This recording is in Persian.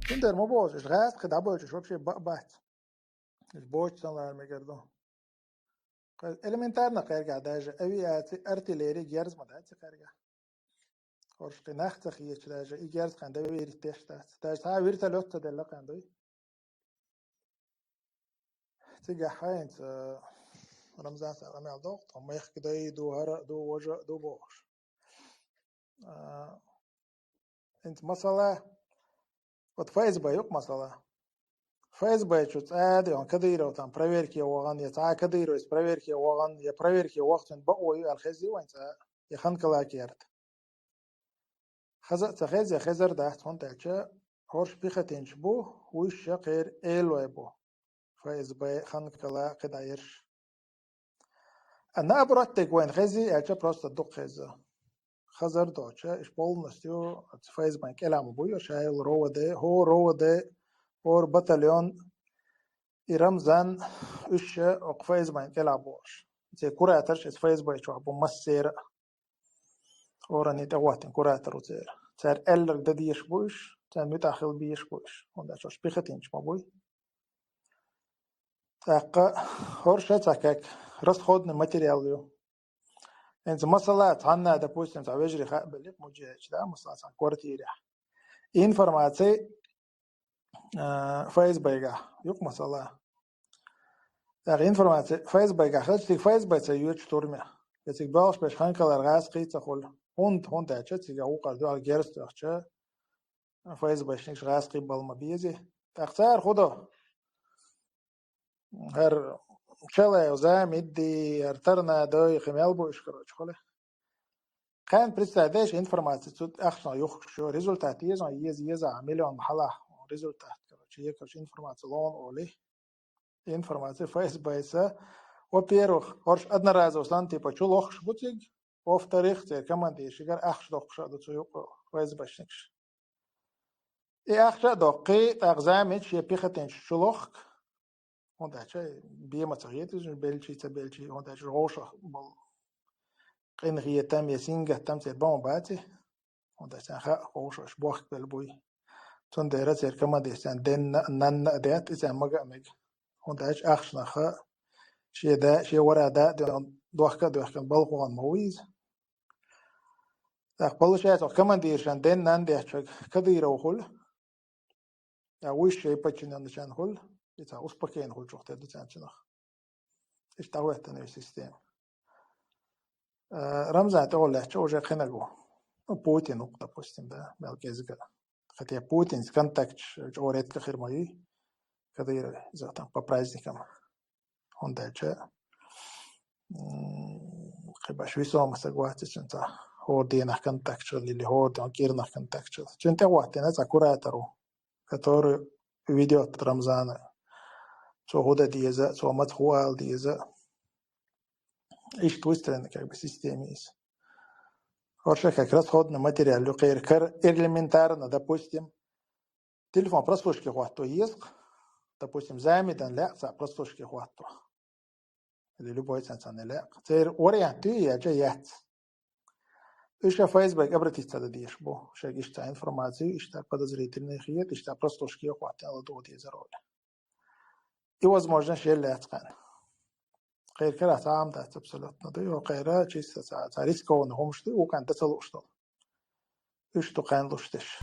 Тендер мо бош, غاز خدا боش вообще бат. Бош санлар мегердо. Элементарно кайга даже авиация, артиллерия герз мадать кайга. Орш قناخت خيش даже и герз канда верит тешта. Даже та верит лот дела кандой. تيجي حاين رمزان سلام الضغط هم يحكي داي دو هرا دو وجه دو بوش انت مسألة وتفايز بايوك مسألة فايز بايشوت عادي он كديرو там проверки وغان يتعا كديرو из проверки وغان я проверки وقت بقوي الخزي وانت يخنك لاكيرت خزق تخز يا خزر ده تون تلچه هورش بيختينش بو وش غير ايلو بو فايز باي خنك لا قدايرش انا ابرتك وين خزي الچه просто دق خزه خزر دوچه اش полностью فايز بانك الام بو شايل رو ده هو رو ده اور باتاليون رمزان اش فايز بانك الابوش زي كوراترش فايز باي شو ابو مسير اوراني تواتن كوراتر وزير صار الر دديش بوش كان متاخل بيش بوش وندا شو بيختينش ما بوي تاق هورشه تاكك رس خودن ماتيريال انت مسألة عنا допустим تعوجري خابل مجيش ده مسألة كورتيري информация فايز بايغا يوك مسألة تاق информация فايز بايغا خلتي فايز بايتsa يوش تورمي يتيك بالش باش خانكالر غاز قيتا خول هوند اچه تيغا وقر دو الجيرس تاقچه فايز بايشنكش غاز قيب بالما بيزي تاقتار خدا هر چلا وزا مدي ارترنا دوي خميال بوش كروش خله كان представляешь информация тут ахна юх что результат есть он есть миллион محلا результат короче я короче информация лон оли информация фейсбука во-первых орш одноразово сан типа чулох бутиг во-вторых те команды шигар ахш дохша до цо фейсбучникш и ахша дохи тагзамич я пихатен чулох он дача биема цагет белчи он дача роша бол قين هي تام يسينجا تام سير بام باتي ودا سانخا روش بوخ بالبوي تون ديرا سير كما دي سان دين نان ديت سان مغا ميج ودا اش اخشنا خا شي دا شي ورا دا دوخ كان بالقوان مويز اقبل شي تو كما دي شان دين نان دي كديرا وخل يا وش شي باتشن نشان خل يتا اسبكين خل جوخت دي سان شنخ ايش تاوت انا السيستم رمزات أول شيء وجه خناقو بوتين نقطة بوستين ده بالكيزك хотя بوتين контакт جوريت كخير ماي كذير زاتن ببرايز كم هون دالشة خبا شويسو مسقوات جنتا هو دينا контакт اللي هو دون كيرنا контакт جنتا وقتنا زكوراترو كتور فيديو رمزانا سو هودا ديزا سو مدخوال ديزا إيش تويسترن كاك بسيستميس Орше как раз ходно материал, люкер элементарно, допустим, телефон прослушки хвату есть, допустим, замедан лекция прослушки хвату, или любой сенсорный лек. Теперь вариант я же есть. Еще Facebook обратиться до дешбо, что ищет информацию, ищет подозрительные хиет, ищет прослушки хвату, але до этой зароли. И возможно, что лекция. غير كده سام ده تبصلتنا ده وغيره چیز تا ريسك ونهمشتي وكان تسلوشتو إيش تو كان لوشتش